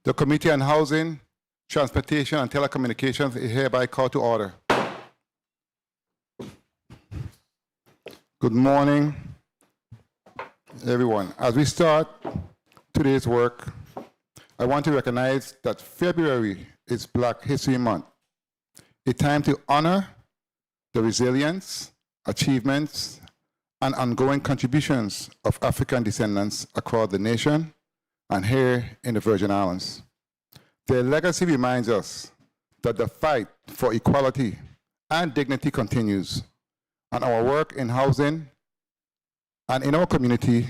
The Committee on Housing, Transportation, and Telecommunications is hereby called to order. Good morning, everyone. As we start today's work, I want to recognize that February is Black History Month, a time to honor the resilience, achievements, and ongoing contributions of African descendants across the nation and here in the Virgin Islands. Their legacy reminds us that the fight for equality and dignity continues, and our work in housing and in our community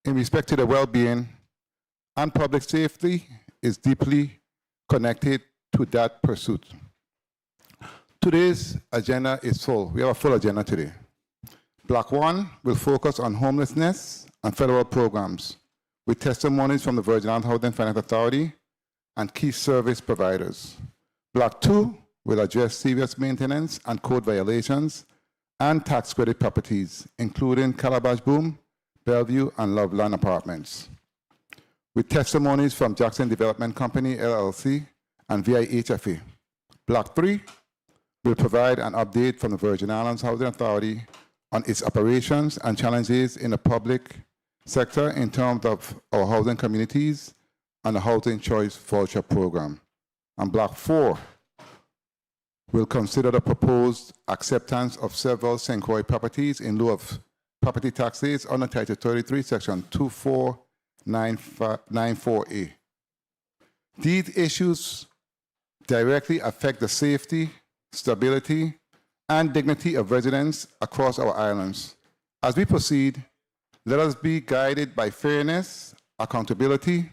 in respect to the well-being and public safety is deeply connected to that pursuit. Today's agenda is full. We have a full agenda today. Block 1 will focus on homelessness and federal programs with testimonies from the Virgin Islands Housing Finance Authority and key service providers. Block 2 will address serious maintenance and code violations and tax credit properties, including Calabash Boom, Bellevue, and Loveland Apartments, with testimonies from Jackson Development Company, LLC, and VIHFA. Block 3 will provide an update from the Virgin Islands Housing Authority on its operations and challenges in the public sector in terms of our housing communities and the Housing Choice Voucher Program. And Block 4 will consider the proposed acceptance of several St. Croix properties in lieu of property taxes under Title 33, Section 2494A. These issues directly affect the safety, stability, and dignity of residents across our islands. As we proceed, let us be guided by fairness, accountability,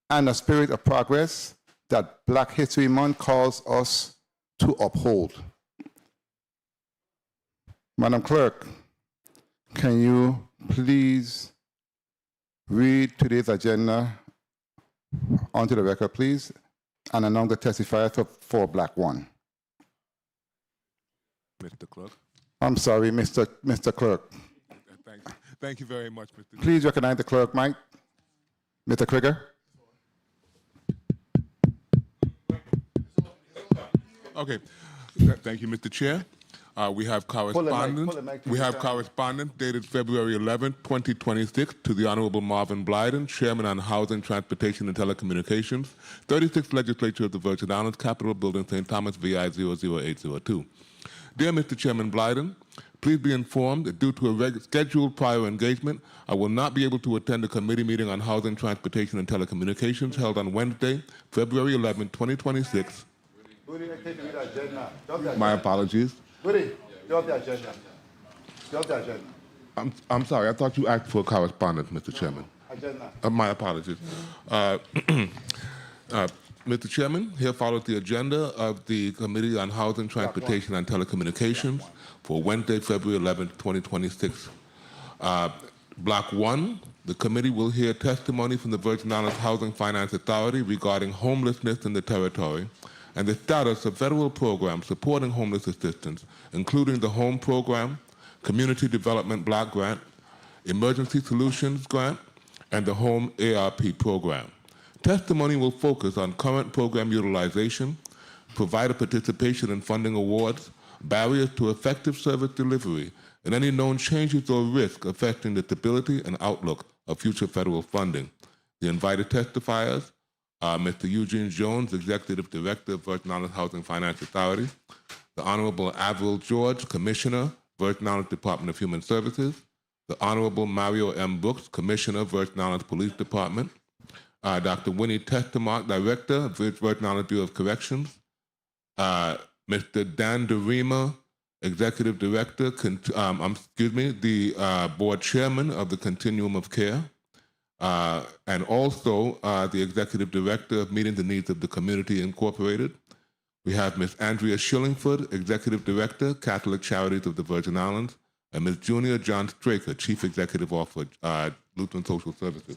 and a spirit of progress that Black History Month calls us to uphold. Madam Clerk, can you please read today's agenda onto the record, please, and announce the testifiers for Block 1. Mr. Clerk. I'm sorry, Mr. Clerk. Thank you very much, Mr. Please recognize the clerk, Mike. Mr. Krieger. Okay. Thank you, Mr. Chair. We have correspondence dated February 11, 2026 to the Honorable Marvin Blyden, Chairman on Housing, Transportation, and Telecommunications, 36th Legislature of the Virgin Islands, Capitol Building, St. Thomas, VI 00802. Dear Mr. Chairman Blyden, please be informed that due to a scheduled prior engagement, I will not be able to attend the committee meeting on Housing, Transportation, and Telecommunications held on Wednesday, February 11, 2026. My apologies. I'm sorry, I thought you asked for correspondence, Mr. Chairman. My apologies. Mr. Chairman, here follows the agenda of the Committee on Housing, Transportation, and Telecommunications for Wednesday, February 11, 2026. Block 1, the committee will hear testimony from the Virgin Islands Housing Finance Authority regarding homelessness in the territory and the status of federal programs supporting homeless assistance, including the Home Program, Community Development Block Grant, Emergency Solutions Grant, and the Home ARP Program. Testimony will focus on current program utilization, provider participation in funding awards, barriers to effective service delivery, and any known changes or risks affecting the stability and outlook of future federal funding. The invited testifiers are Mr. Eugene Jones, Executive Director of Virgin Islands Housing Finance Authority, the Honorable Avril George, Commissioner, Virgin Islands Department of Human Services, the Honorable Mario M. Brooks, Commissioner, Virgin Islands Police Department, Dr. Winnie Testamark, Director of Virgin Islands Bureau of Corrections, Mr. Dan DeRima, Executive Director, the Board Chairman of the Continuum of Care, and also the Executive Director of Meeting the Needs of the Community Incorporated. We have Ms. Andrea Shillingford, Executive Director, Catholic Charities of the Virgin Islands, and Ms. Junior John Straker, Chief Executive Officer, Lutheran Social Services.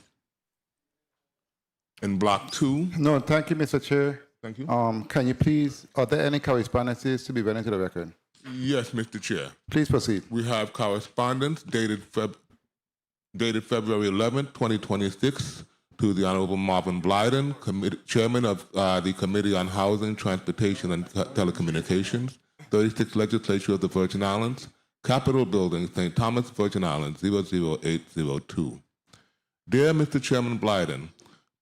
In Block 2. No, thank you, Mr. Chair. Thank you. Can you please, are there any correspondences to be read into the record? Yes, Mr. Chair. Please proceed. We have correspondence dated February 11, 2026 to the Honorable Marvin Blyden, Chairman of the Committee on Housing, Transportation, and Telecommunications, 36th Legislature of the Virgin Islands, Capitol Building, St. Thomas, Virgin Islands, 00802. Dear Mr. Chairman Blyden,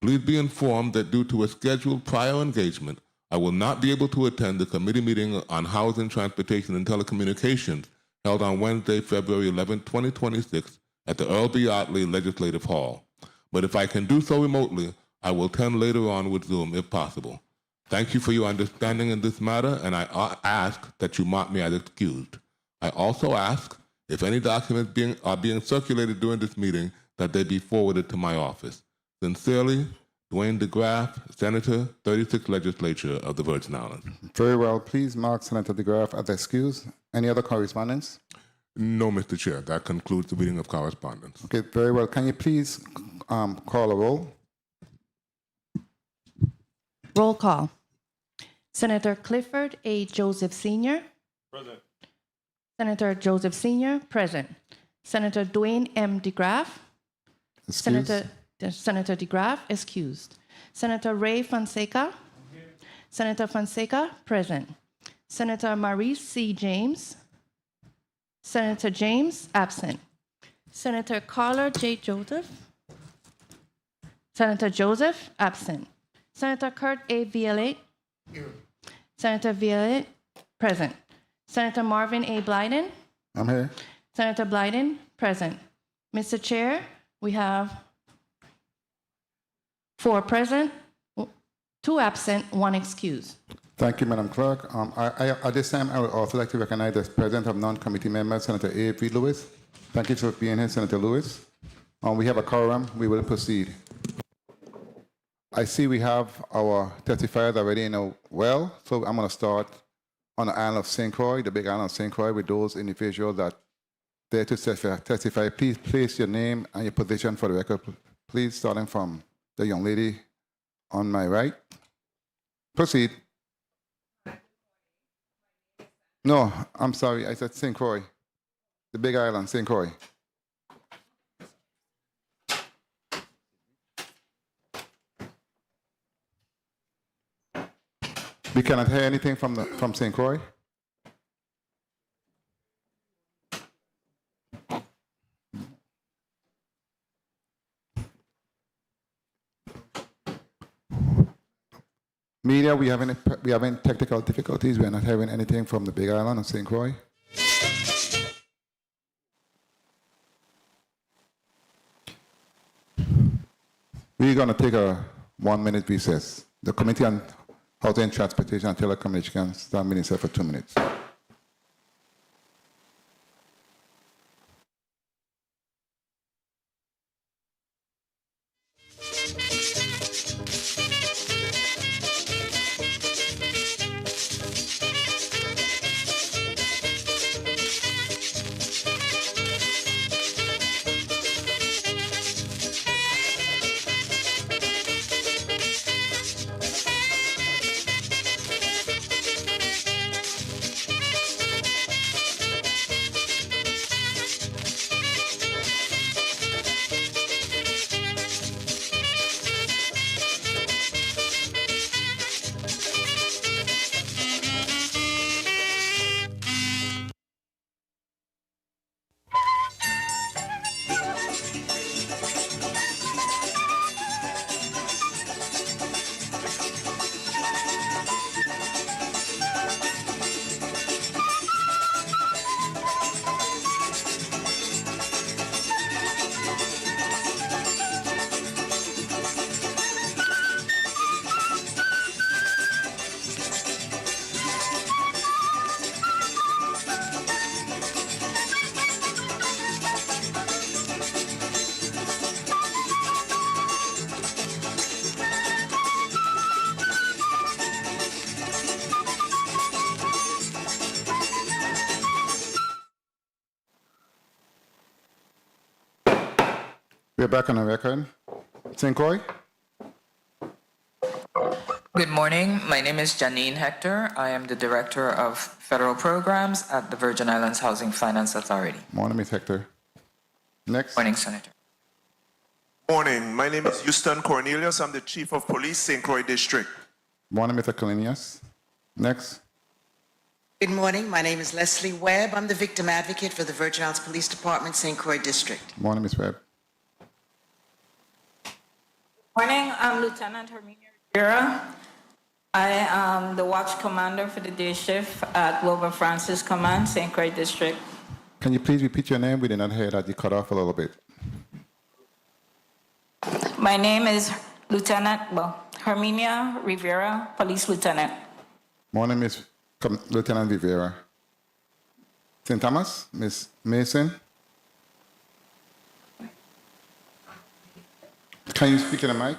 please be informed that due to a scheduled prior engagement, I will not be able to attend the committee meeting on Housing, Transportation, and Telecommunications held on Wednesday, February 11, 2026 at the Earl B. Otley Legislative Hall. But if I can do so remotely, I will attend later on with Zoom if possible. Thank you for your understanding in this matter, and I ask that you mark me as excused. I also ask if any documents are being circulated during this meeting that they be forwarded to my office. Sincerely, Dwayne DeGraff, Senator, 36th Legislature of the Virgin Islands. Very well. Please mark Senator DeGraff as excused. Any other correspondence? No, Mr. Chair. That concludes the reading of correspondence. Okay, very well. Can you please call a roll? Roll call. Senator Clifford A. Joseph Sr. Present. Senator Joseph Sr. Present. Senator Dwayne M. DeGraff. Excused. Senator DeGraff excused. Senator Ray Fonseca. Senator Fonseca present. Senator Maurice C. James. Senator James absent. Senator Carla J. Joseph. Senator Joseph absent. Senator Kurt A. Violette. Senator Violette present. Senator Marvin A. Blyden. I'm here. Senator Blyden present. Mr. Chair, we have 4 present, 2 absent, 1 excused. Thank you, Madam Clerk. At this time, I would also like to recognize the President of Non-Committee Members, Senator A.V. Lewis. Thank you for being here, Senator Lewis. We have a quorum. We will proceed. I see we have our testifiers already in a well, so I'm going to start on the island of St. Croix, the big island of St. Croix, with those individuals that dare to testify. Please place your name and your position for the record. Please, starting from the young lady on my right. Proceed. No, I'm sorry. I said St. Croix. The big island, St. Croix. We cannot hear anything from St. Croix. Media, we having technical difficulties. We are not hearing anything from the Big Island of St. Croix. We're going to take a 1-minute recess. The Committee on Housing, Transportation, and Telecommunications start meeting for 2 minutes. We're back on the record. St. Croix? Good morning. My name is Janine Hector. I am the Director of Federal Programs at the Virgin Islands Housing Finance Authority. Morning, Ms. Hector. Next. Morning, Senator. Morning. My name is Houston Cornelius. I'm the Chief of Police, St. Croix District. Morning, Mr. Kalinius. Next. Good morning. My name is Leslie Webb. I'm the victim advocate for the Virgin Islands Police Department, St. Croix District. Morning, Ms. Webb. Morning, I'm Lieutenant Herminia Rivera. I am the watch commander for the day shift at Wilbur Francis Command, St. Croix District. Can you please repeat your name? We did not hear that. You cut off a little bit. My name is Herminia Rivera, Police Lieutenant. Morning, Lieutenant Rivera. St. Thomas, Ms. Mason. Can you speak in the mic?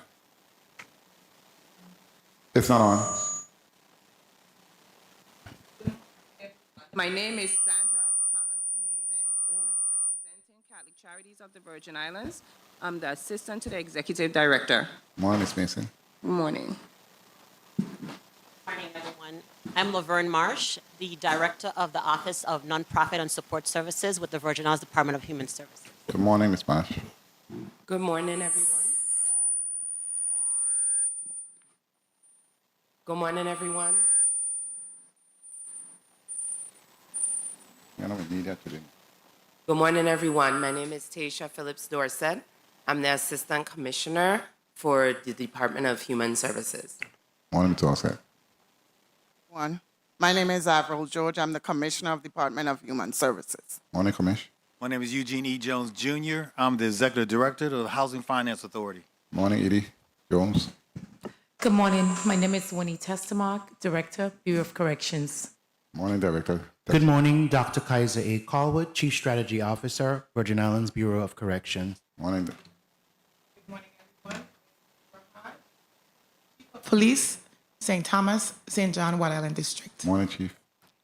It's not on. My name is Sandra Thomas Mason. I'm representing Catholic Charities of the Virgin Islands. I'm the assistant to the executive director. Morning, Ms. Mason. Good morning. Morning, everyone. I'm Laverne Marsh, the Director of the Office of Nonprofit and Support Services with the Virgin Islands Department of Human Services. Good morning, Ms. Marsh. Good morning, everyone. Good morning, everyone. You know, we need that today. Good morning, everyone. My name is Tasha Phillips Dorset. I'm the Assistant Commissioner for the Department of Human Services. Morning, Ms. Dorset. My name is Avril George. I'm the Commissioner of the Department of Human Services. Morning, Commish. My name is Eugene E. Jones, Jr. I'm the Executive Director of the Housing Finance Authority. Morning, Edie Jones. Good morning. My name is Winnie Testamark, Director, Bureau of Corrections. Morning, Director. Good morning, Dr. Kaiser A. Callwood, Chief Strategy Officer, Virgin Islands Bureau of Corrections. Morning. Good morning, everyone. Police, St. Thomas, St. John, White Island District. Morning, Chief.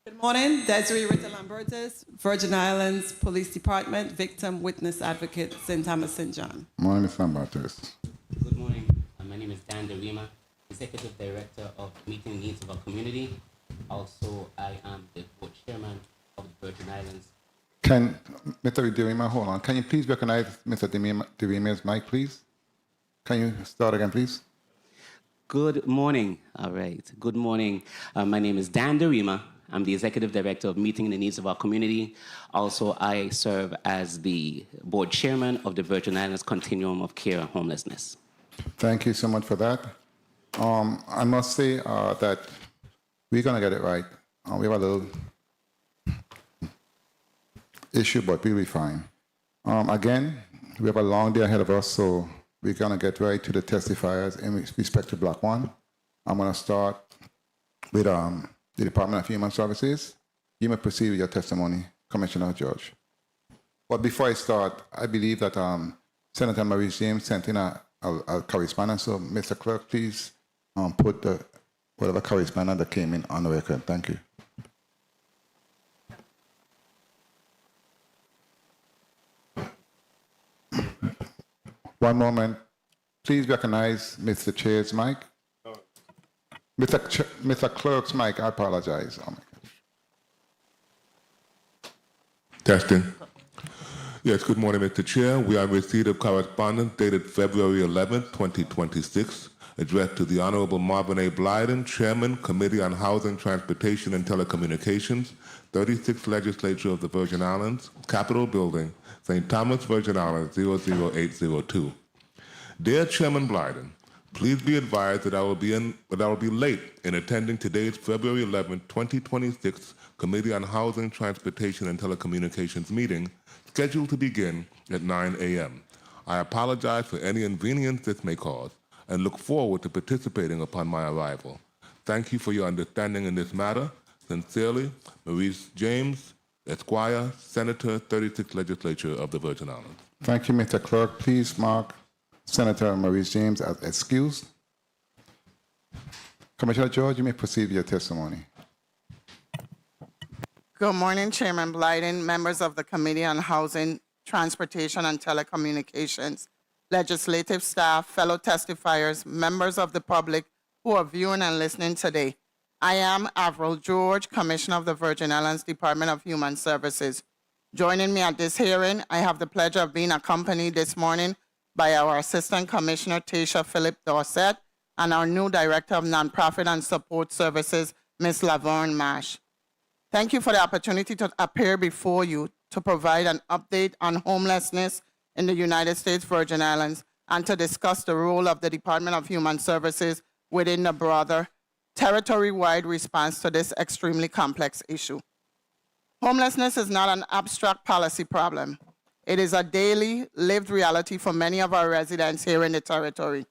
Good morning, Desiree Ritter Lambertus, Virgin Islands Police Department, Victim Witness Advocate, St. Thomas, St. John. Morning, Ms. Lambertus. Good morning. My name is Dan DeRima, Executive Director of Meeting the Needs of Our Community. Also, I am the board chairman of the Virgin Islands. Can Mr. DeRima, hold on. Can you please recognize Mr. DeRima's mic, please? Can you start again, please? Good morning. All right. Good morning. My name is Dan DeRima. I'm the Executive Director of Meeting the Needs of Our Community. Also, I serve as the board chairman of the Virgin Islands Continuum of Care and Homelessness. Thank you so much for that. I must say that we're going to get it right. We have a little issue, but we'll be fine. Again, we have a long day ahead of us, so we're going to get right to the testifiers in respect to Block 1. I'm going to start with the Department of Human Services. You may proceed with your testimony, Commissioner George. But before I start, I believe that Senator Maurice James sent in a correspondence. So, Mr. Clerk, please put whatever correspondence that came in on the record. Thank you. One moment. Please recognize Mr. Chair's mic. Mr. Clerk's mic, I apologize. Oh my gosh. Testing. Yes, good morning, Mr. Chair. We are in receipt of correspondence dated February 11, 2026, addressed to the Honorable Marvin A. Blyden, Chairman, Committee on Housing, Transportation, and Telecommunications, 36th Legislature of the Virgin Islands, Capitol Building, St. Thomas, Virgin Islands, 00802. Dear Chairman Blyden, please be advised that I will be late in attending today's February 11, 2026 Committee on Housing, Transportation, and Telecommunications meeting scheduled to begin at 9 a.m. I apologize for any inconvenience this may cause and look forward to participating upon my arrival. Thank you for your understanding in this matter. Sincerely, Maurice James, Esquire, Senator, 36th Legislature of the Virgin Islands. Thank you, Mr. Clerk. Please mark Senator Maurice James as excused. Commissioner George, you may proceed with your testimony. Good morning, Chairman Blyden, members of the Committee on Housing, Transportation, and Telecommunications, legislative staff, fellow testifiers, members of the public who are viewing and listening today. I am Avril George, Commissioner of the Virgin Islands Department of Human Services. Joining me at this hearing, I have the pleasure of being accompanied this morning by our Assistant Commissioner Tasha Phillip Dorset and our new Director of Nonprofit and Support Services, Ms. Laverne Marsh. Thank you for the opportunity to appear before you to provide an update on homelessness in the United States Virgin Islands and to discuss the role of the Department of Human Services within the broader territory-wide response to this extremely complex issue. Homelessness is not an abstract policy problem. It is a daily lived reality for many of our residents here in the territory,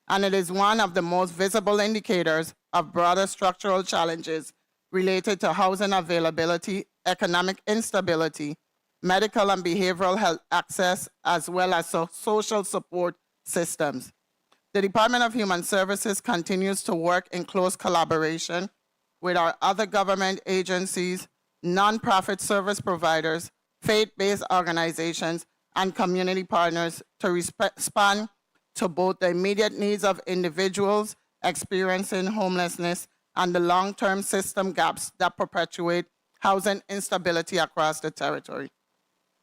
and it is one of the most visible indicators of broader structural challenges related to housing availability, economic instability, medical and behavioral health access, as well as social support systems. The Department of Human Services continues to work in close collaboration with our other government agencies, nonprofit service providers, faith-based organizations, and community partners to respond to both the immediate needs of individuals experiencing homelessness and the long-term system gaps that perpetuate housing instability across the territory.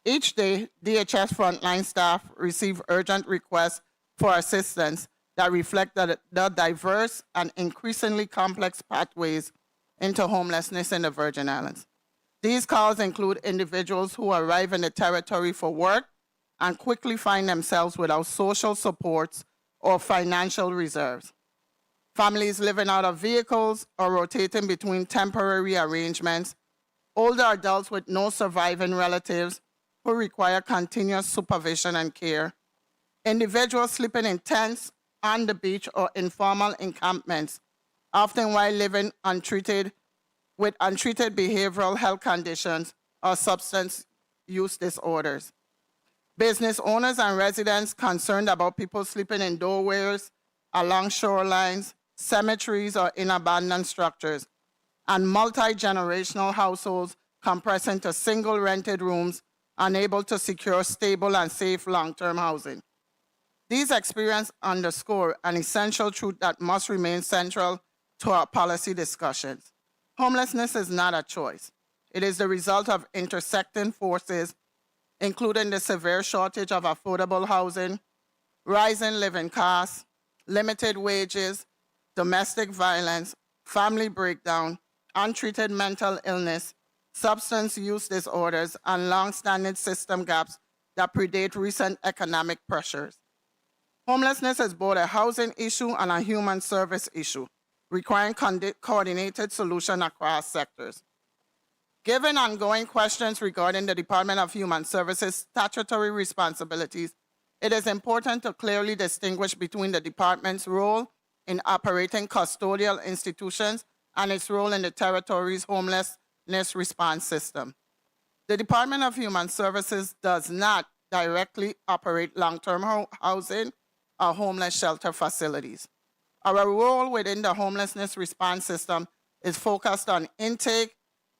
Each day, DHS frontline staff receive urgent requests for assistance that reflect the diverse and increasingly complex pathways into homelessness in the Virgin Islands. These calls include individuals who arrive in the territory for work and quickly find themselves without social supports or financial reserves. Families living out of vehicles or rotating between temporary arrangements, older adults with no surviving relatives who require continuous supervision and care, individuals sleeping in tents on the beach or informal encampments, often while living with untreated behavioral health conditions or substance use disorders. Business owners and residents concerned about people sleeping in doorways, along shorelines, cemeteries, or in abandoned structures, and multi-generational households compressed into single rented rooms, unable to secure stable and safe long-term housing. These experiences underscore an essential truth that must remain central to our policy discussions. Homelessness is not a choice. It is the result of intersecting forces, including the severe shortage of affordable housing, rising living costs, limited wages, domestic violence, family breakdown, untreated mental illness, substance use disorders, and long-standing system gaps that predate recent economic pressures. Homelessness is both a housing issue and a human service issue, requiring coordinated solutions across sectors. Given ongoing questions regarding the Department of Human Services' statutory responsibilities, it is important to clearly distinguish between the department's role in operating custodial institutions and its role in the territory's homelessness response system. The Department of Human Services does not directly operate long-term housing or homeless shelter facilities. Our role within the homelessness response system is focused on intake,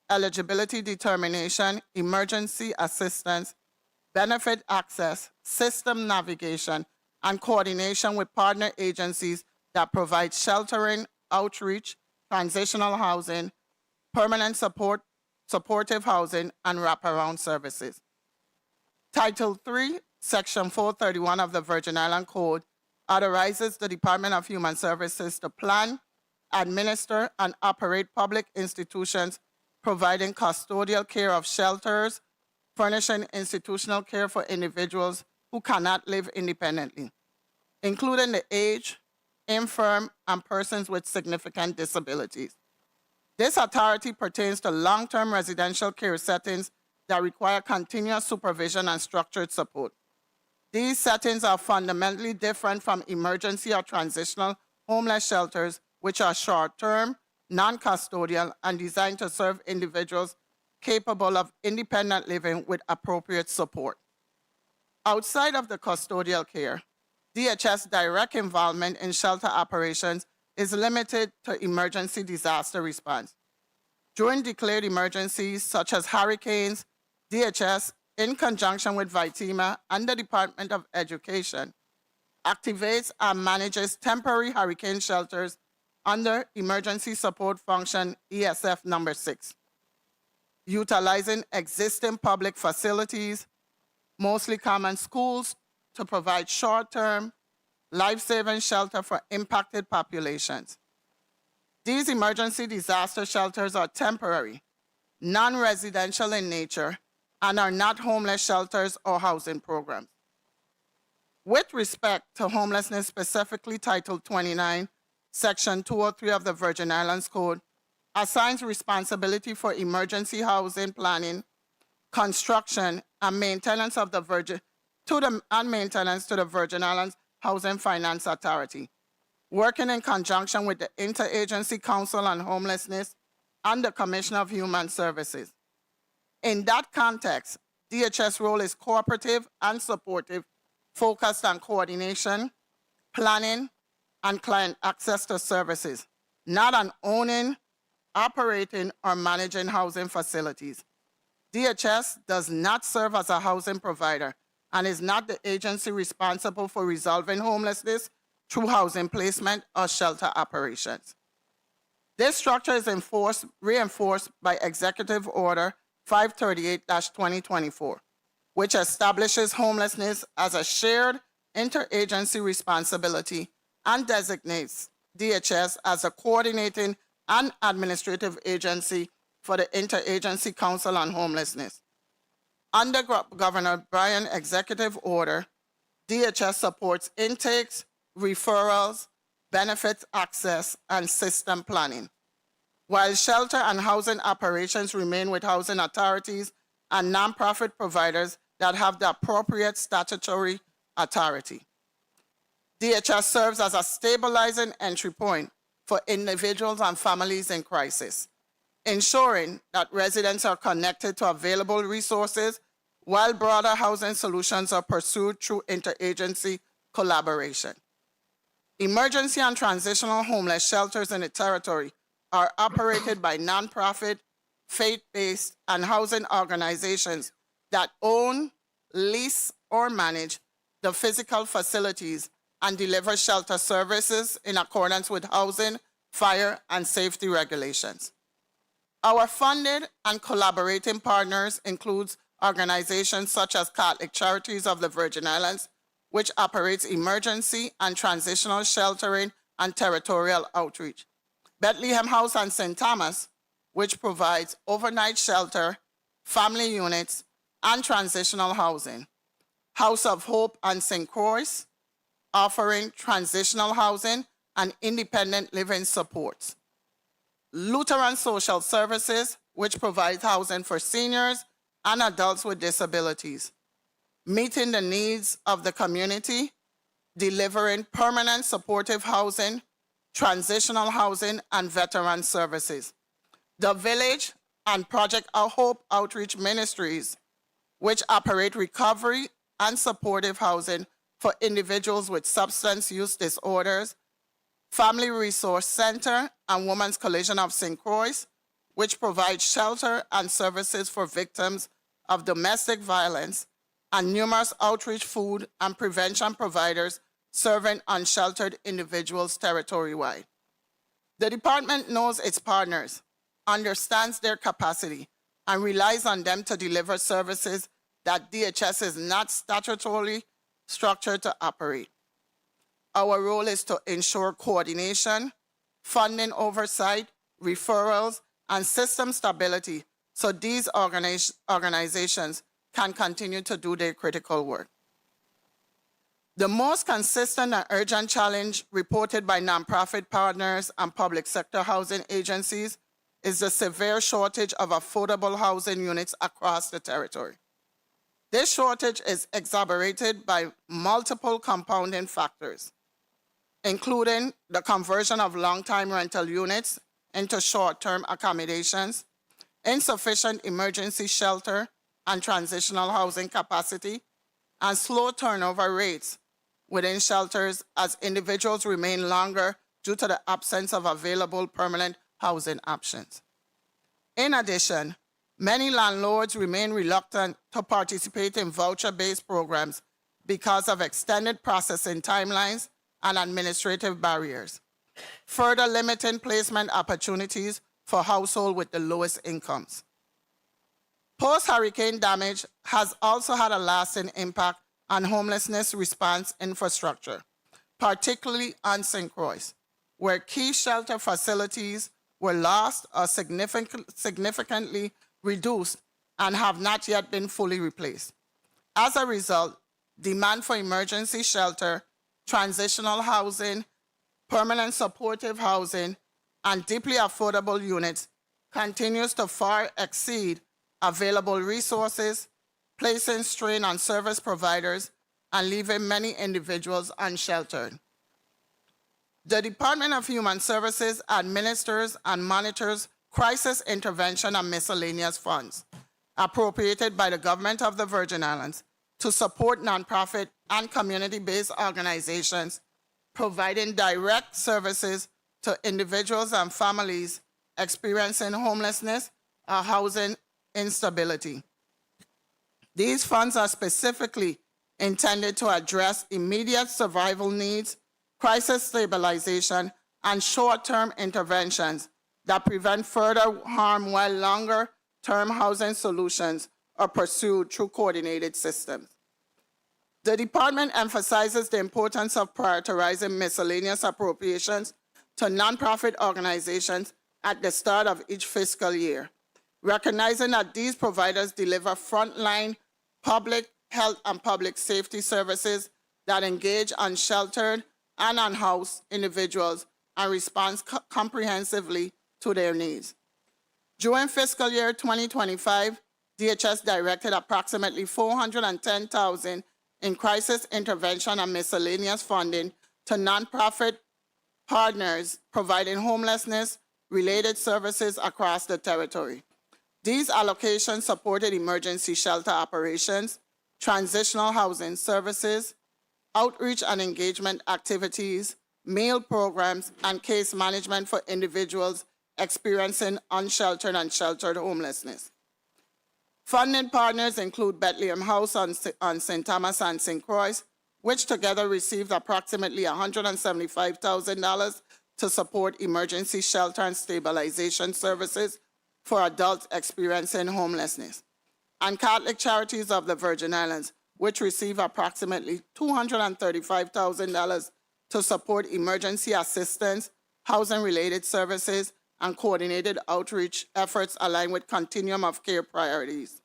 eligibility determination, emergency assistance, benefit access, system navigation, and coordination with partner agencies that provide sheltering, outreach, transitional housing, permanent support, supportive housing, and wraparound services. Title 3, Section 431 of the Virgin Islands Code authorizes the Department of Human Services to plan, administer, and operate public institutions providing custodial care of shelters, furnishing institutional care for individuals who cannot live independently, including the aged, infirm, and persons with significant disabilities. This authority pertains to long-term residential care settings that require continuous supervision and structured support. These settings are fundamentally different from emergency or transitional homeless shelters, which are short-term, non-custodial, and designed to serve individuals capable of independent living with appropriate support. Outside of the custodial care, DHS direct involvement in shelter operations is limited to emergency disaster response. During declared emergencies such as hurricanes, DHS, in conjunction with VITEMA and the Department of Education, activates and manages temporary hurricane shelters under Emergency Support Function ESF number 6, utilizing existing public facilities, mostly common schools, to provide short-term, life-saving shelter for impacted populations. These emergency disaster shelters are temporary, non-residential in nature, and are not homeless shelters or housing programs. With respect to homelessness, specifically Title 29, Section 203 of the Virgin Islands Code, assigns responsibility for emergency housing planning, construction, and maintenance of the Virgin to the Virgin Islands Housing Finance Authority, working in conjunction with the Interagency Council on Homelessness and the Commissioner of Human Services. In that context, DHS role is cooperative and supportive, focused on coordination, planning, and client access to services, not on owning, operating, or managing housing facilities. DHS does not serve as a housing provider and is not the agency responsible for resolving homelessness through housing placement or shelter operations. This structure is reinforced by Executive Order 538-2024, which establishes homelessness as a shared interagency responsibility and designates DHS as a coordinating and administrative agency for the Interagency Council on Homelessness. Under Governor Bryan Executive Order, DHS supports intakes, referrals, benefits access, and system planning, while shelter and housing operations remain with housing authorities and nonprofit providers that have the appropriate statutory authority. DHS serves as a stabilizing entry point for individuals and families in crisis, ensuring that residents are connected to available resources while broader housing solutions are pursued through interagency collaboration. Emergency and transitional homeless shelters in the territory are operated by nonprofit, faith-based, and housing organizations that own, lease, or manage the physical facilities and deliver shelter services in accordance with housing, fire, and safety regulations. Our funded and collaborating partners includes organizations such as Catholic Charities of the Virgin Islands, which operates emergency and transitional sheltering and territorial outreach. Bethlehem House and St. Thomas, which provides overnight shelter, family units, and transitional housing. House of Hope and St. Croix, offering transitional housing and independent living supports. Lutheran Social Services, which provides housing for seniors and adults with disabilities, meeting the needs of the community, delivering permanent supportive housing, transitional housing, and veteran services. The Village and Project Hope Outreach Ministries, which operate recovery and supportive housing for individuals with substance use disorders. Family Resource Center and Women's Coalition of St. Croix, which provides shelter and services for victims of domestic violence, and numerous outreach, food, and prevention providers serving unsheltered individuals territory-wide. The department knows its partners, understands their capacity, and relies on them to deliver services that DHS is not statutorily structured to operate. Our role is to ensure coordination, funding oversight, referrals, and system stability so these organizations can continue to do their critical work. The most consistent and urgent challenge reported by nonprofit partners and public sector housing agencies is the severe shortage of affordable housing units across the territory. This shortage is exacerbated by multiple compounding factors, including the conversion of long-time rental units into short-term accommodations, insufficient emergency shelter and transitional housing capacity, and slow turnover rates within shelters as individuals remain longer due to the absence of available permanent housing options. In addition, many landlords remain reluctant to participate in voucher-based programs because of extended processing timelines and administrative barriers, further limiting placement opportunities for households with the lowest incomes. Post-hurricane damage has also had a lasting impact and homelessness response infrastructure, particularly on St. Croix, where key shelter facilities were lost or significantly reduced and have not yet been fully replaced. As a result, demand for emergency shelter, transitional housing, permanent supportive housing, and deeply affordable units continues to far exceed available resources, placing strain on service providers and leaving many individuals unsheltered. The Department of Human Services administers and monitors crisis intervention and miscellaneous funds appropriated by the government of the Virgin Islands to support nonprofit and community-based organizations providing direct services to individuals and families experiencing homelessness or housing instability. These funds are specifically intended to address immediate survival needs, crisis stabilization, and short-term interventions that prevent further harm while longer-term housing solutions are pursued through coordinated systems. The department emphasizes the importance of prioritizing miscellaneous appropriations to nonprofit organizations at the start of each fiscal year, recognizing that these providers deliver frontline public health and public safety services that engage unsheltered and unhoused individuals and respond comprehensively to their needs. During fiscal year 2025, DHS directed approximately $410,000 in crisis intervention and miscellaneous funding to nonprofit partners providing homelessness-related services across the territory. These allocations supported emergency shelter operations, transitional housing services, outreach and engagement activities, meal programs, and case management for individuals experiencing unsheltered and sheltered homelessness. Funding partners include Bethlehem House on St. Thomas and St. Croix, which together received approximately $175,000 to support emergency shelter and stabilization services for adults experiencing homelessness, and Catholic Charities of the Virgin Islands, which received approximately $235,000 to support emergency assistance, housing-related services, and coordinated outreach efforts aligned with continuum of care priorities.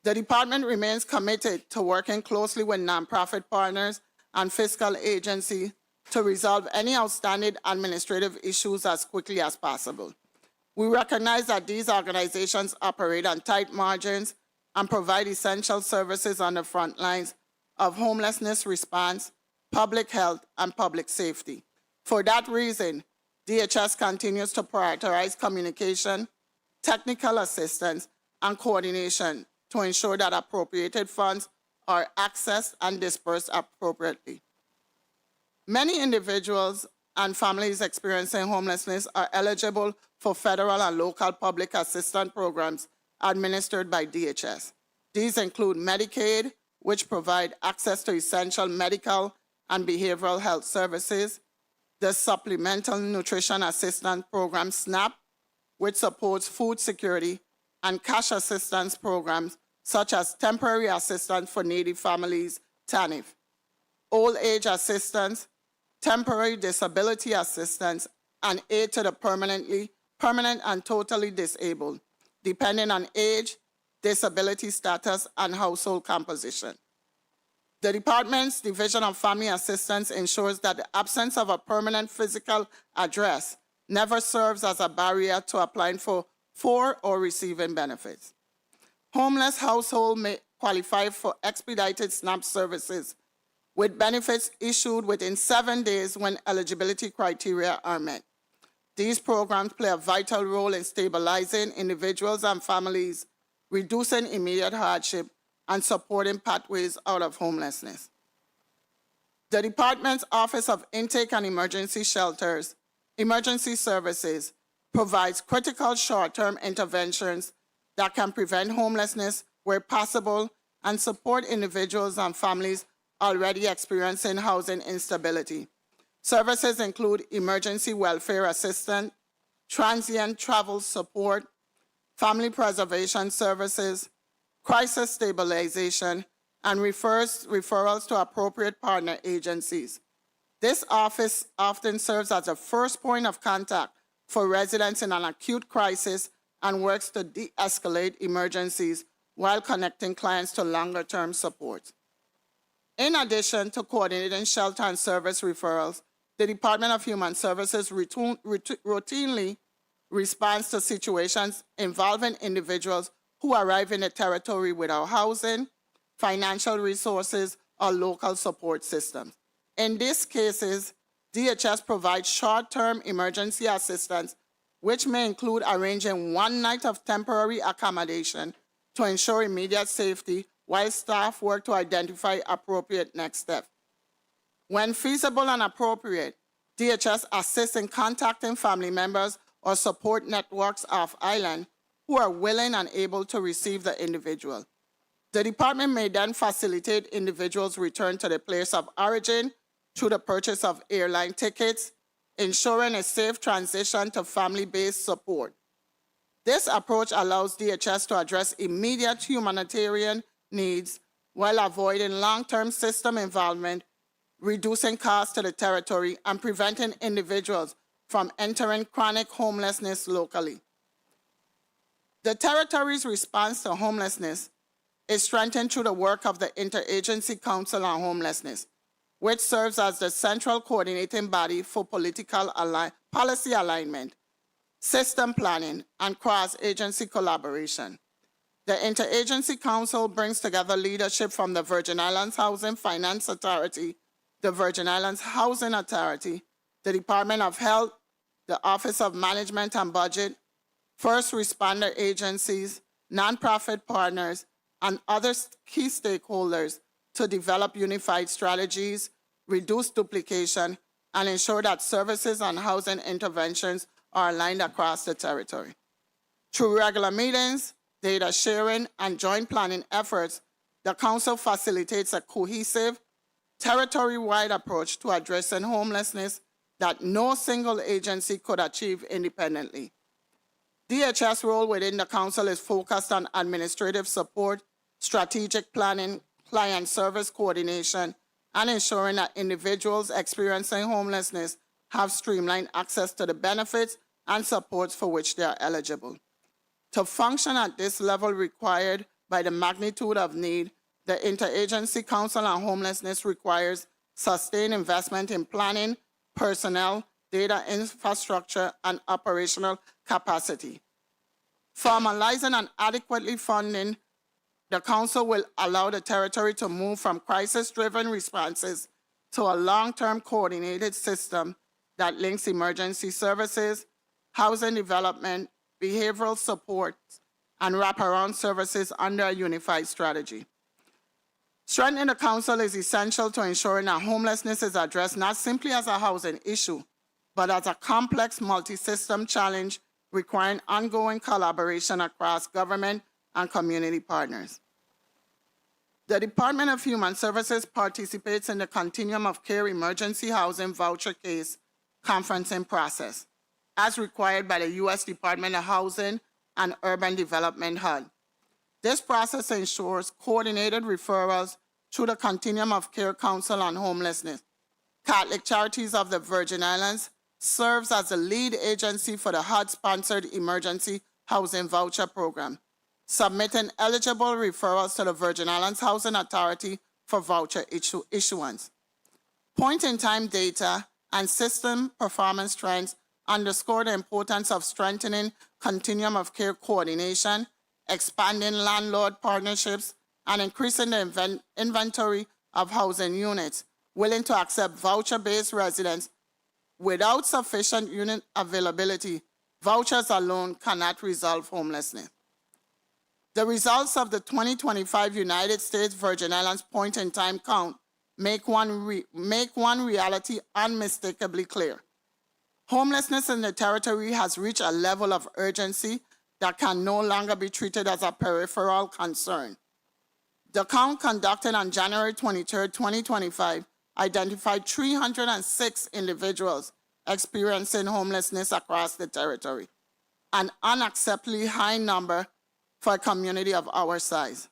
The department remains committed to working closely with nonprofit partners and fiscal agencies to resolve any outstanding administrative issues as quickly as possible. We recognize that these organizations operate on tight margins and provide essential services on the front lines of homelessness response, public health, and public safety. For that reason, DHS continues to prioritize communication, technical assistance, and coordination to ensure that appropriated funds are accessed and dispersed appropriately. Many individuals and families experiencing homelessness are eligible for federal and local public assistance programs administered by DHS. These include Medicaid, which provide access to essential medical and behavioral health services, the Supplemental Nutrition Assistance Program, SNAP, which supports food security, and cash assistance programs such as Temporary Assistance for Needy Families, TANF, Old Age Assistance, Temporary Disability Assistance, and aid to the permanent and totally disabled, depending on age, disability status, and household composition. The department's Division of Family Assistance ensures that the absence of a permanent physical address never serves as a barrier to applying for or receiving benefits. Homeless households may qualify for expedited SNAP services with benefits issued within 7 days when eligibility criteria are met. These programs play a vital role in stabilizing individuals and families, reducing immediate hardship, and supporting pathways out of homelessness. The department's Office of Intake and Emergency Services provides critical short-term interventions that can prevent homelessness where possible and support individuals and families already experiencing housing instability. Services include emergency welfare assistance, transient travel support, family preservation services, crisis stabilization, and referrals to appropriate partner agencies. This office often serves as a first point of contact for residents in an acute crisis and works to de-escalate emergencies while connecting clients to longer-term support. In addition to coordinating shelter and service referrals, the Department of Human Services routinely responds to situations involving individuals who arrive in the territory without housing, financial resources, or local support systems. In these cases, DHS provides short-term emergency assistance, which may include arranging one night of temporary accommodation to ensure immediate safety while staff work to identify appropriate next steps. When feasible and appropriate, DHS assists in contacting family members or support networks off island who are willing and able to receive the individual. The department may then facilitate individuals' return to the place of origin through the purchase of airline tickets, ensuring a safe transition to family-based support. This approach allows DHS to address immediate humanitarian needs while avoiding long-term system involvement, reducing costs to the territory, and preventing individuals from entering chronic homelessness locally. The territory's response to homelessness is strengthened through the work of the Interagency Council on Homelessness, which serves as the central coordinating body for policy alignment, system planning, and cross-agency collaboration. The Interagency Council brings together leadership from the Virgin Islands Housing Finance Authority, the Virgin Islands Housing Authority, the Department of Health, the Office of Management and Budget, first responder agencies, nonprofit partners, and other key stakeholders to develop unified strategies, reduce duplication, and ensure that services and housing interventions are aligned across the territory. Through regular meetings, data sharing, and joint planning efforts, the Council facilitates a cohesive, territory-wide approach to addressing homelessness that no single agency could achieve independently. DHS role within the Council is focused on administrative support, strategic planning, client service coordination, and ensuring that individuals experiencing homelessness have streamlined access to the benefits and supports for which they are eligible. To function at this level required by the magnitude of need, the Interagency Council on Homelessness requires sustained investment in planning, personnel, data infrastructure, and operational capacity. Formalizing and adequately funding the Council will allow the territory to move from crisis-driven responses to a long-term coordinated system that links emergency services, housing development, behavioral support, and wraparound services under a unified strategy. Strengthening the Council is essential to ensuring that homelessness is addressed not simply as a housing issue, but as a complex multi-system challenge requiring ongoing collaboration across government and community partners. The Department of Human Services participates in the Continuum of Care Emergency Housing Voucher Case conferencing process, as required by the U.S. Department of Housing and Urban Development HUD. This process ensures coordinated referrals through the Continuum of Care Council on Homelessness. Catholic Charities of the Virgin Islands serves as the lead agency for the HUD-sponsored Emergency Housing Voucher Program, submitting eligible referrals to the Virgin Islands Housing Authority for voucher issuance. Point-in-time data and system performance trends underscore the importance of strengthening continuum of care coordination, expanding landlord partnerships, and increasing the inventory of housing units willing to accept voucher-based residents. Without sufficient unit availability, vouchers alone cannot resolve homelessness. The results of the 2025 United States Virgin Islands point-in-time count make one reality unmistakably clear. Homelessness in the territory has reached a level of urgency that can no longer be treated as a peripheral concern. The count conducted on January 23, 2025, identified 306 individuals experiencing homelessness across the territory, an unacceptably high number for a community of our size.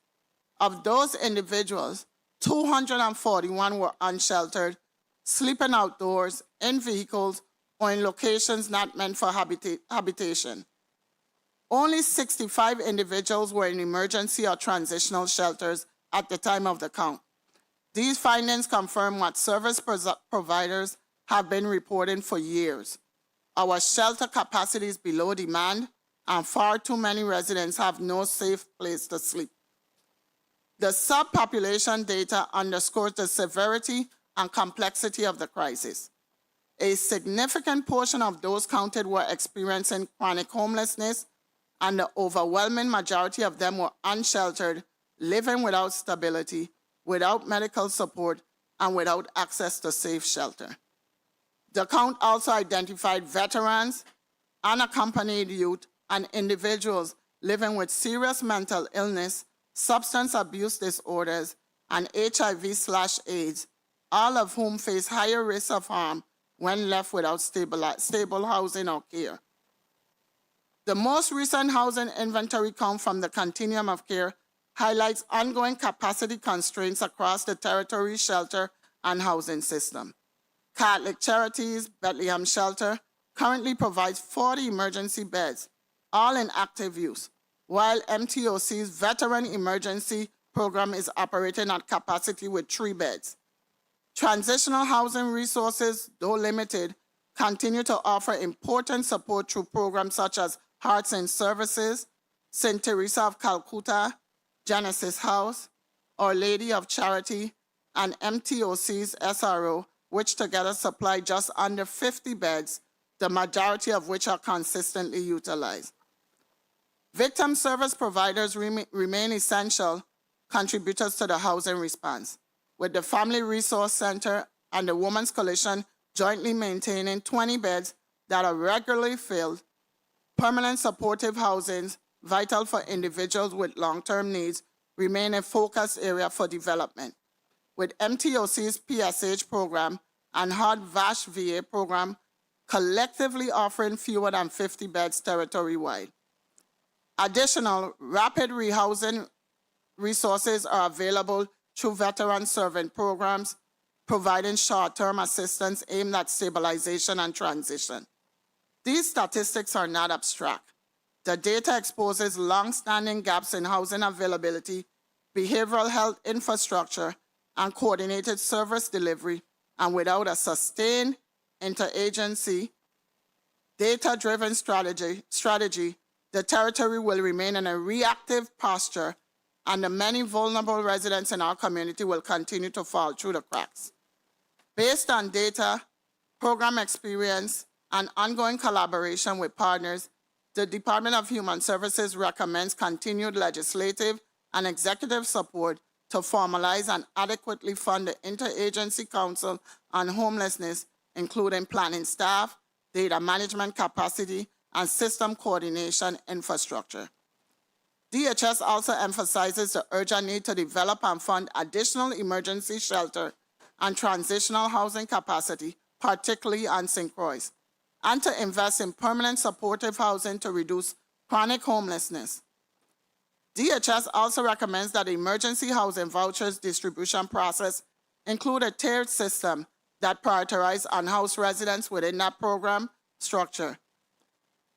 Of those individuals, 241 were unsheltered, sleeping outdoors, in vehicles, or in locations not meant for habitation. Only 65 individuals were in emergency or transitional shelters at the time of the count. These findings confirm what service providers have been reporting for years. Our shelter capacity is below demand, and far too many residents have no safe place to sleep. The subpopulation data underscores the severity and complexity of the crisis. A significant portion of those counted were experiencing chronic homelessness, and the overwhelming majority of them were unsheltered, living without stability, without medical support, and without access to safe shelter. The count also identified veterans, unaccompanied youth, and individuals living with serious mental illness, substance abuse disorders, and HIV/AIDS, all of whom face higher risks of harm when left without stable housing or care. The most recent housing inventory count from the Continuum of Care highlights ongoing capacity constraints across the territory's shelter and housing system. Catholic Charities Bethlehem Shelter currently provides 40 emergency beds, all in active use, while MTOC's Veteran Emergency Program is operating at capacity with 3 beds. Transitional housing resources, though limited, continue to offer important support through programs such as Hearts and Services, St. Teresa of Calcutta, Genesis House, Our Lady of Charity, and MTOC's SRO, which together supply just under 50 beds, the majority of which are consistently utilized. Victim service providers remain essential contributors to the housing response, with the Family Resource Center and the Women's Coalition jointly maintaining 20 beds that are regularly filled. Permanent supportive housing, vital for individuals with long-term needs, remain a focus area for development, with MTOC's PSH program and HUD-VASH VA program collectively offering fewer than 50 beds territory-wide. Additional rapid rehousing resources are available through veteran servant programs, providing short-term assistance aimed at stabilization and transition. These statistics are not abstract. The data exposes long-standing gaps in housing availability, behavioral health infrastructure, and coordinated service delivery, and without a sustained interagency, data-driven strategy, the territory will remain in a reactive posture, and the many vulnerable residents in our community will continue to fall through the cracks. Based on data, program experience, and ongoing collaboration with partners, the Department of Human Services recommends continued legislative and executive support to formalize and adequately fund the Interagency Council on Homelessness, including planning staff, data management capacity, and system coordination infrastructure. DHS also emphasizes the urgent need to develop and fund additional emergency shelter and transitional housing capacity, particularly on St. Croix, and to invest in permanent supportive housing to reduce chronic homelessness. DHS also recommends that the emergency housing vouchers distribution process include a tiered system that prioritizes unhoused residents within that program structure.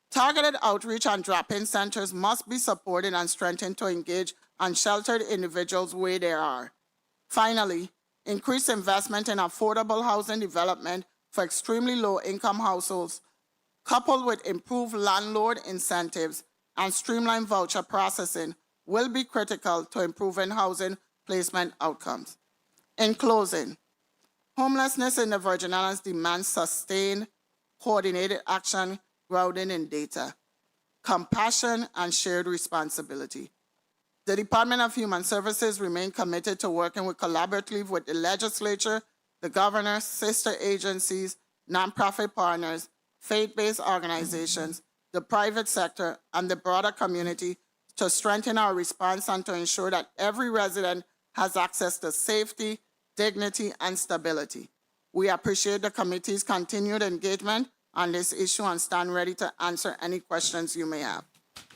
Targeted outreach and drop-in centers must be supported and strengthened to engage unsheltered individuals where they are. Finally, increased investment in affordable housing development for extremely low-income households, coupled with improved landlord incentives and streamlined voucher processing, will be critical to improving housing placement outcomes. In closing, homelessness in the Virgin Islands demands sustained, coordinated action grounded in data, compassion, and shared responsibility. The Department of Human Services remain committed to working collaboratively with the legislature, the governor, sister agencies, nonprofit partners, faith-based organizations, the private sector, and the broader community to strengthen our response and to ensure that every resident has access to safety, dignity, and stability. We appreciate the committee's continued engagement on this issue and stand ready to answer any questions you may have.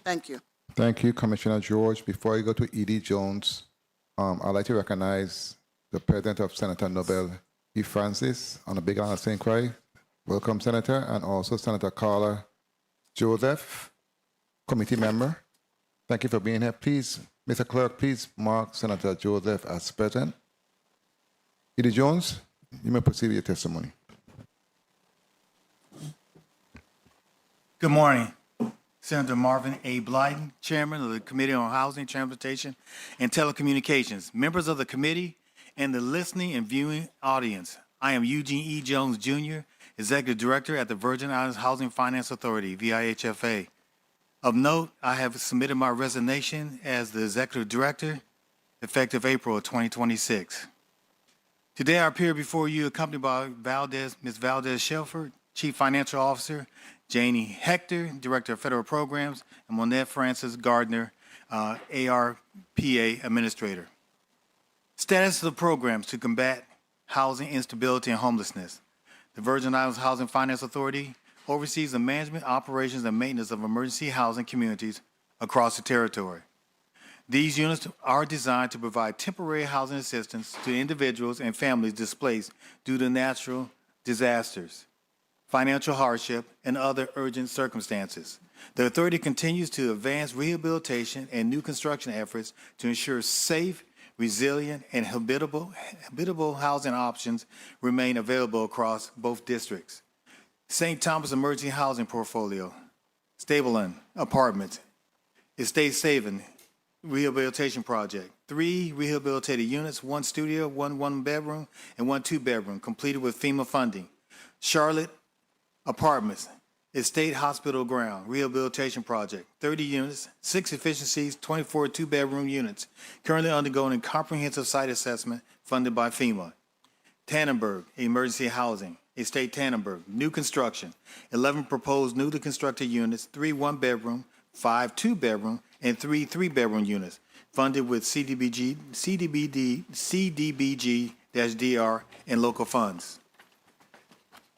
Thank you. Thank you, Commissioner George. Before I go to Edie Jones, I'd like to recognize the president of Senator Nobel E. Francis on the Big Island of St. Croix. Welcome, Senator, and also Senator Carla Joseph, committee member. Thank you for being here. Please, Mr. Clerk, please mark Senator Joseph as present. Edie Jones, you may proceed with your testimony. Good morning. Senator Marvin A. Blyden, Chairman of the Committee on Housing, Transportation, and Telecommunications, members of the committee, and the listening and viewing audience. I am Eugene E. Jones, Jr., Executive Director at the Virgin Islands Housing Finance Authority, VIHFA. Of note, I have submitted my resignation as the Executive Director effective April of 2026. Today, I appear before you accompanied by Ms. Valdez Shelford, Chief Financial Officer, Janie Hector, Director of Federal Programs, and Monette Francis Gardner, ARPA Administrator. Status of the programs to combat housing instability and homelessness. The Virgin Islands Housing Finance Authority oversees the management, operations, and maintenance of emergency housing communities across the territory. These units are designed to provide temporary housing assistance to individuals and families displaced due to natural disasters, financial hardship, and other urgent circumstances. The authority continues to advance rehabilitation and new construction efforts to ensure safe, resilient, and habitable housing options remain available across both districts. St. Thomas Emergency Housing Portfolio, Stableland Apartments, Estate Saving Rehabilitation Project. 3 rehabilitated units, 1 studio, 1 one-bedroom, and 1 two-bedroom, completed with FEMA funding. Charlotte Apartments, Estate Hospital Ground Rehabilitation Project, 30 units, 6 efficiencies, 24 two-bedroom units, currently undergoing comprehensive site assessment funded by FEMA. Tannenberg Emergency Housing, Estate Tannenberg, new construction, 11 proposed newly constructed units, 3 one-bedroom, 5 two-bedroom, and 3 three-bedroom units, funded with CDBG-DR and local funds.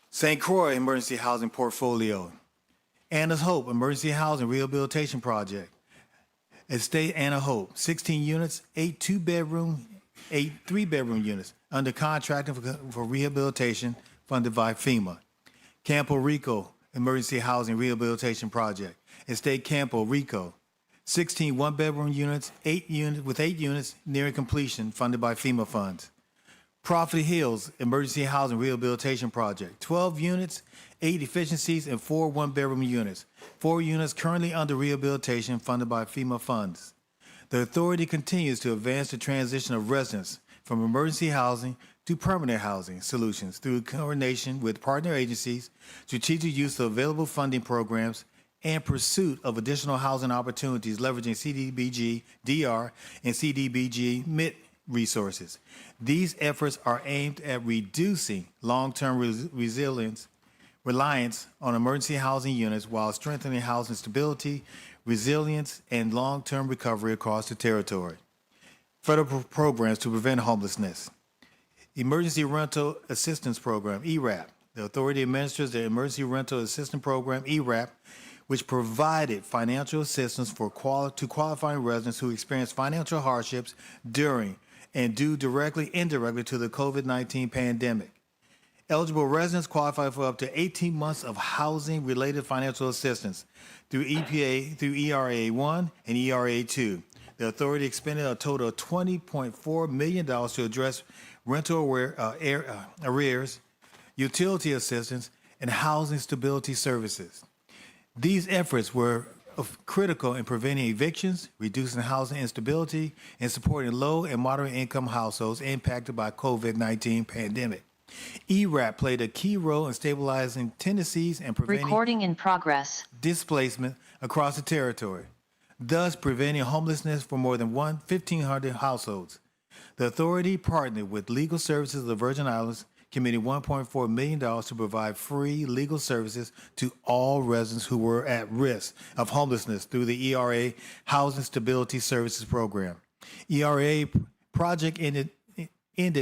St. Croix Emergency Housing Portfolio, Anna's Hope Emergency Housing Rehabilitation Project, Estate Anna Hope, 16 units, 8 two-bedroom, 8 three-bedroom units, under contracting for rehabilitation funded by FEMA. Campo Rico Emergency Housing Rehabilitation Project, Estate Campo Rico, 16 one-bedroom units, 8 units nearing completion funded by FEMA funds. Prophet Hills Emergency Housing Rehabilitation Project, 12 units, 8 efficiencies, and 4 one-bedroom units. 4 units currently under rehabilitation funded by FEMA funds. The authority continues to advance the transition of residents from emergency housing to permanent housing solutions through coordination with partner agencies, strategic use of available funding programs, and pursuit of additional housing opportunities leveraging CDBG, DR, and CDBG MIT resources. These efforts are aimed at reducing long-term reliance on emergency housing units while strengthening housing stability, resilience, and long-term recovery across the territory. Federal programs to prevent homelessness. Emergency Rental Assistance Program, ERAP. The authority administers the Emergency Rental Assistance Program, ERAP, which provided financial assistance to qualifying residents who experienced financial hardships during and due directly, indirectly to the COVID-19 pandemic. Eligible residents qualify for up to 18 months of housing-related financial assistance through ERA 1 and ERA 2. The authority expended a total of $20.4 million to address rental arrears, utility assistance, and housing stability services. These efforts were critical in preventing evictions, reducing housing instability, and supporting low and moderate income households impacted by COVID-19 pandemic. ERAP played a key role in stabilizing tendencies and preventing displacement across the territory, thus preventing homelessness for more than 1,500 households. The authority partnered with Legal Services of the Virgin Islands, committing $1.4 million to provide free legal services to all residents who were at risk of homelessness through the ERA Housing Stability Services Program. ERA project ended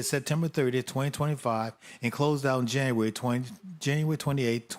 September 30th, 2025, and closed out on January 28, 2026.